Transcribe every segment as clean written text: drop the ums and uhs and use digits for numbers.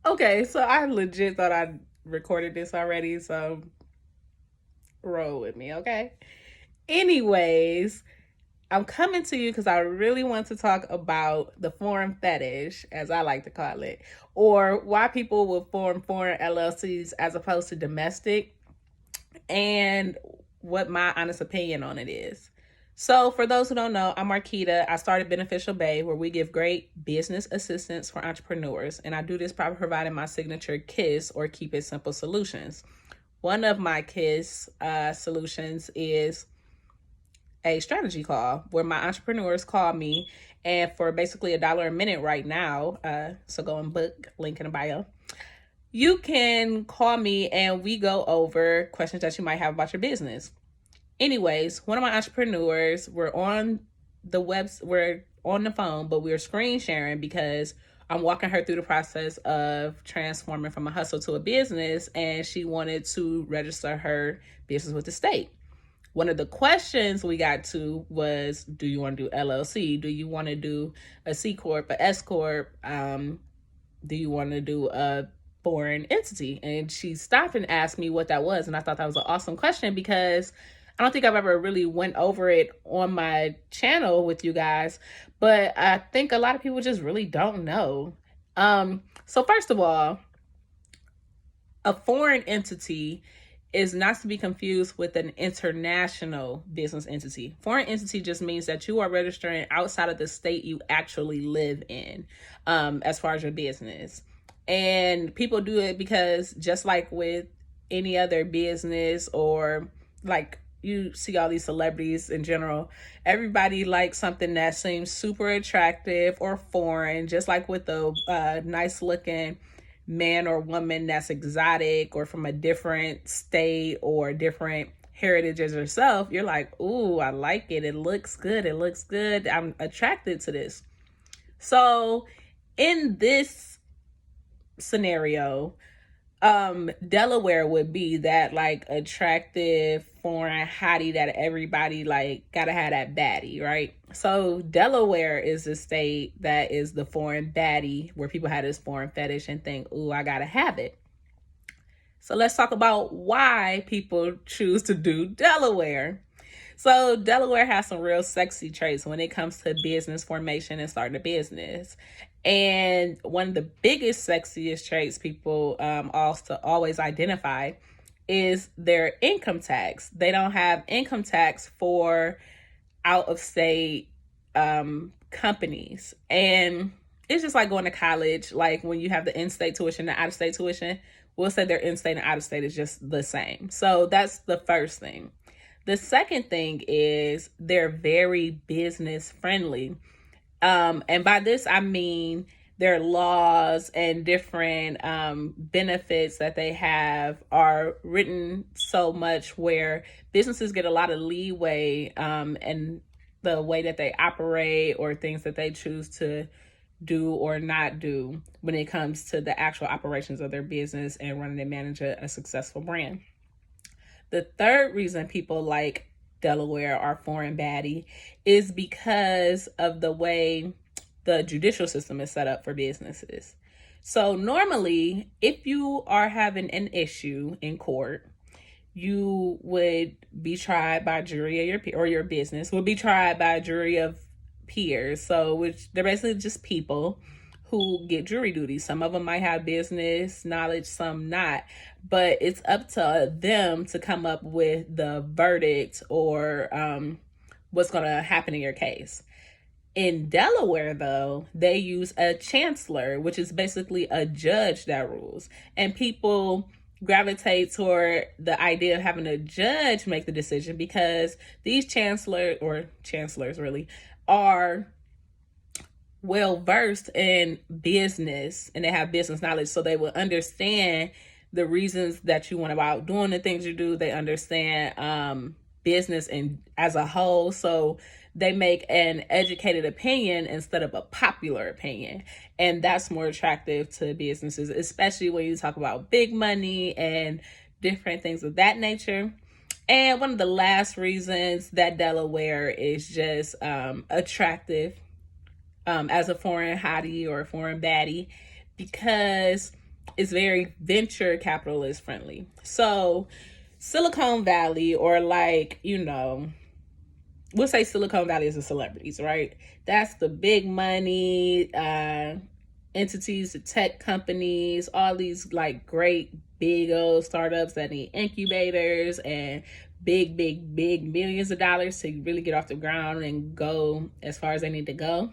Okay, so I legit thought I recorded this already, so roll with me, okay? Anyways, I'm coming to you because I really want to talk about the foreign fetish, as I like to call it, or why people will form foreign LLCs as opposed to domestic, and what my honest opinion on it is. So, for those who don't know, I'm Marquita. I started Beneficial Bay, where we give great business assistance for entrepreneurs, and I do this by providing my signature KISS or Keep It Simple solutions. One of my KISS solutions is a strategy call where my entrepreneurs call me, and for basically $1 a minute right now, so go and book, link in the bio, you can call me and we go over questions that you might have about your business. Anyways, one of my entrepreneurs, we're on the phone, but we're screen sharing because I'm walking her through the process of transforming from a hustle to a business, and she wanted to register her business with the state. One of the questions we got to was, do you want to do LLC? Do you want to do a C Corp, a S Corp? Do you want to do a foreign entity? And she stopped and asked me what that was. And I thought that was an awesome question because I don't think I've ever really went over it on my channel with you guys, but I think a lot of people just really don't know. So first of all, a foreign entity is not to be confused with an international business entity. Foreign entity just means that you are registering outside of the state you actually live in, as far as your business. And people do it because, just like with any other business, or like you see all these celebrities in general, everybody likes something that seems super attractive or foreign, just like with the nice looking man or woman that's exotic or from a different state or different heritage as yourself. You're like, ooh, I like it. It looks good. It looks good. I'm attracted to this. So in this scenario, Delaware would be that like attractive foreign hottie that everybody like gotta have that baddie, right? So Delaware is the state that is the foreign baddie, where people have this foreign fetish and think, ooh, I gotta have it. So let's talk about why people choose to do Delaware. So Delaware has some real sexy traits when it comes to business formation and starting a business. And one of the biggest, sexiest traits people also always identify is their income tax. They don't have income tax for out of state companies. And it's just like going to college. Like when you have the in-state tuition, the out-of-state tuition, we'll say their in-state and out-of-state is just the same. So that's the first thing. The second thing is they're very business friendly. And by this, I mean their laws and different benefits that they have are written so much where businesses get a lot of leeway and the way that they operate or things that they choose to do or not do when it comes to the actual operations of their business and running and managing a successful brand. The third reason people like Delaware or foreign baddie is because of the way the judicial system is set up for businesses. So normally, if you are having an issue in court, you would be tried by a jury of your business would be tried by a jury of peers. So which they're basically just people who get jury duty. Some of them might have business knowledge, some not, but it's up to them to come up with the verdict or what's going to happen in your case. In Delaware, though, they use a chancellor, which is basically a judge that rules. And people gravitate toward the idea of having a judge make the decision because these chancellors really are well versed in business and they have business knowledge, so they will understand the reasons that you went about doing the things you do. They understand business and as a whole, so they make an educated opinion instead of a popular opinion, and that's more attractive to businesses, especially when you talk about big money and different things of that nature. And one of the last reasons that Delaware is just attractive as a foreign hottie or a foreign baddie, because is very venture capitalist friendly. So Silicon Valley, or like, we'll say Silicon Valley is the celebrities, right? That's the big money entities, the tech companies, all these like great big old startups that need incubators and big millions of dollars to really get off the ground and go as far as they need to go.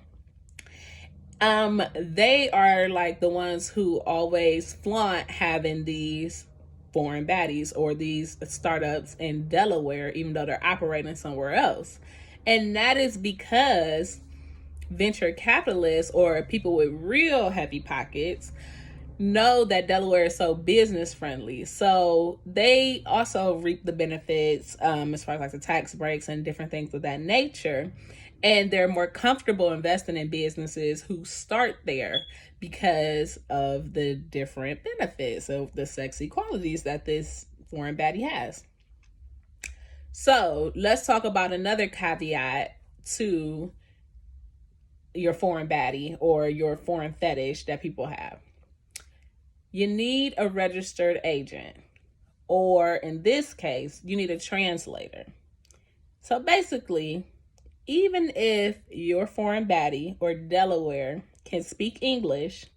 They are like the ones who always flaunt having these foreign baddies or these startups in Delaware, even though they're operating somewhere else. And that is because venture capitalists or people with real heavy pockets know that Delaware is so business friendly. So they also reap the benefits as far as like the tax breaks and different things of that nature. And they're more comfortable investing in businesses who start there because of the different benefits of the sexy qualities that this foreign baddie has. So let's talk about another caveat to your foreign baddie or your foreign fetish that people have. You need a registered agent, or in this case, you need a translator. So basically, even if your foreign baddie or Delaware can speak English,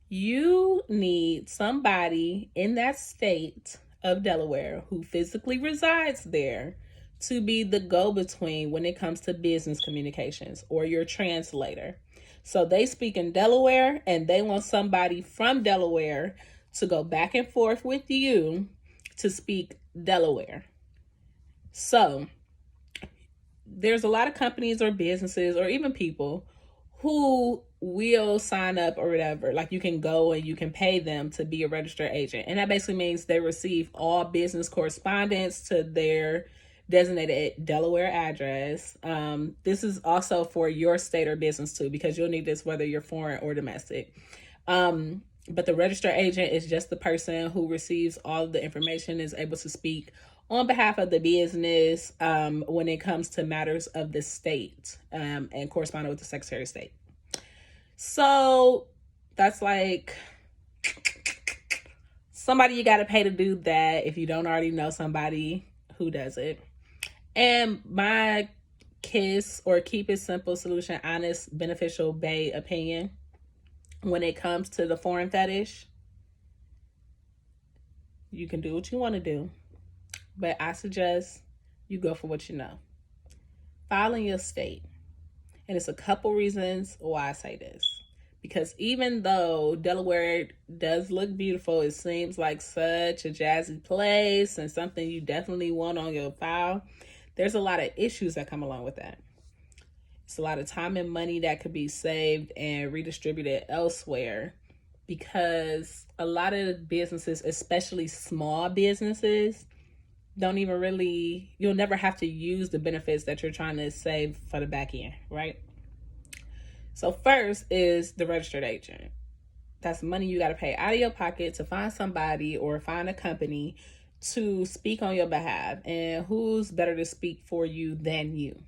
you need somebody in that state of Delaware who physically resides there to be the go-between when it comes to business communications, or your translator. So they speak in Delaware and they want somebody from Delaware to go back and forth with you to speak Delaware. So there's a lot of companies or businesses or even people who will sign up or whatever. Like you can go and you can pay them to be a registered agent. And that basically means they receive all business correspondence to their designated Delaware address. This is also for your state or business too, because you'll need this whether you're foreign or domestic. But the registered agent is just the person who receives all of the information, is able to speak on behalf of the business when it comes to matters of the state and corresponding with the Secretary of State. So that's like somebody you got to pay to do that if you don't already know somebody who does it. And my KISS or keep it simple solution, honest, beneficial, bae opinion when it comes to the foreign fetish, you can do what you want to do, but I suggest you go for what you know. File in your state. And it's a couple reasons why I say this. Because even though Delaware does look beautiful, it seems like such a jazzy place and something you definitely want on your file, there's a lot of issues that come along with that. It's a lot of time and money that could be saved and redistributed elsewhere, because a lot of businesses, especially small businesses, don't even really, you'll never have to use the benefits that you're trying to save for the back end, right? So first is the registered agent. That's money you got to pay out of your pocket to find somebody or find a company to speak on your behalf. And who's better to speak for you than you?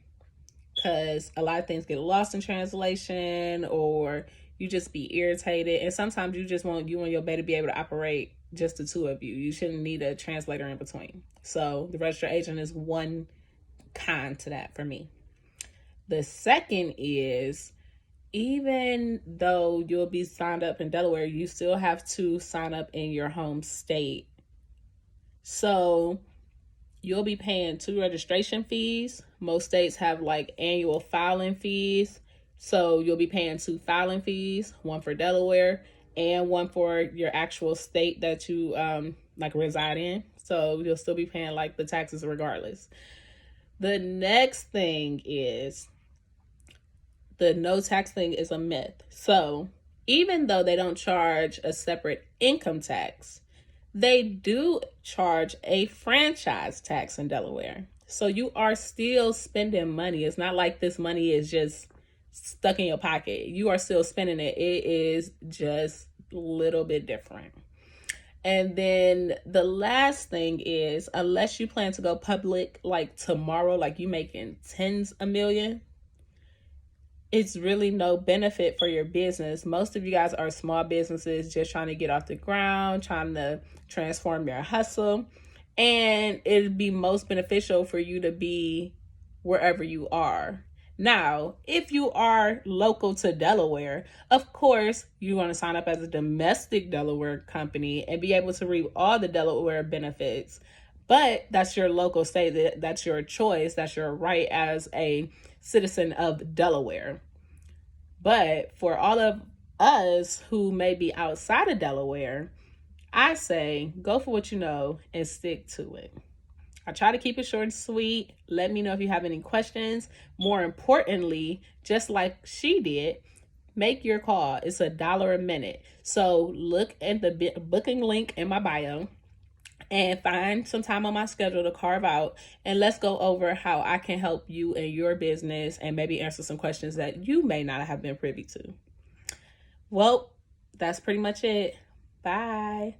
Because a lot of things get lost in translation, or you just be irritated. And sometimes you just want you and your baby to be able to operate just the two of you. You shouldn't need a translator in between. So the registered agent is one con to that for me. The second is, even though you'll be signed up in Delaware, you still have to sign up in your home state. So you'll be paying 2 registration fees. Most states have like annual filing fees. So you'll be paying 2 filing fees, one for Delaware and one for your actual state that you like reside in. So you'll still be paying like the taxes regardless. The next thing is, the no tax thing is a myth. So even though they don't charge a separate income tax, they do charge a franchise tax in Delaware. So you are still spending money. It's not like this money is just stuck in your pocket. You are still spending it. It is just a little bit different. And then the last thing is, unless you plan to go public like tomorrow, like you making tens of millions, it's really no benefit for your business. Most of you guys are small businesses just trying to get off the ground, trying to transform your hustle. And it'd be most beneficial for you to be wherever you are. Now, if you are local to Delaware, of course, you want to sign up as a domestic Delaware company and be able to reap all the Delaware benefits. But that's your local state. That's your choice. That's your right as a citizen of Delaware. But for all of us who may be outside of Delaware, I say go for what you know and stick to it. I try to keep it short and sweet. Let me know if you have any questions. More importantly, just like she did, make your call. It's $1 a minute. So look at the booking link in my bio and find some time on my schedule to carve out, and let's go over how I can help you in your business and maybe answer some questions that you may not have been privy to. Well, that's pretty much it. Bye.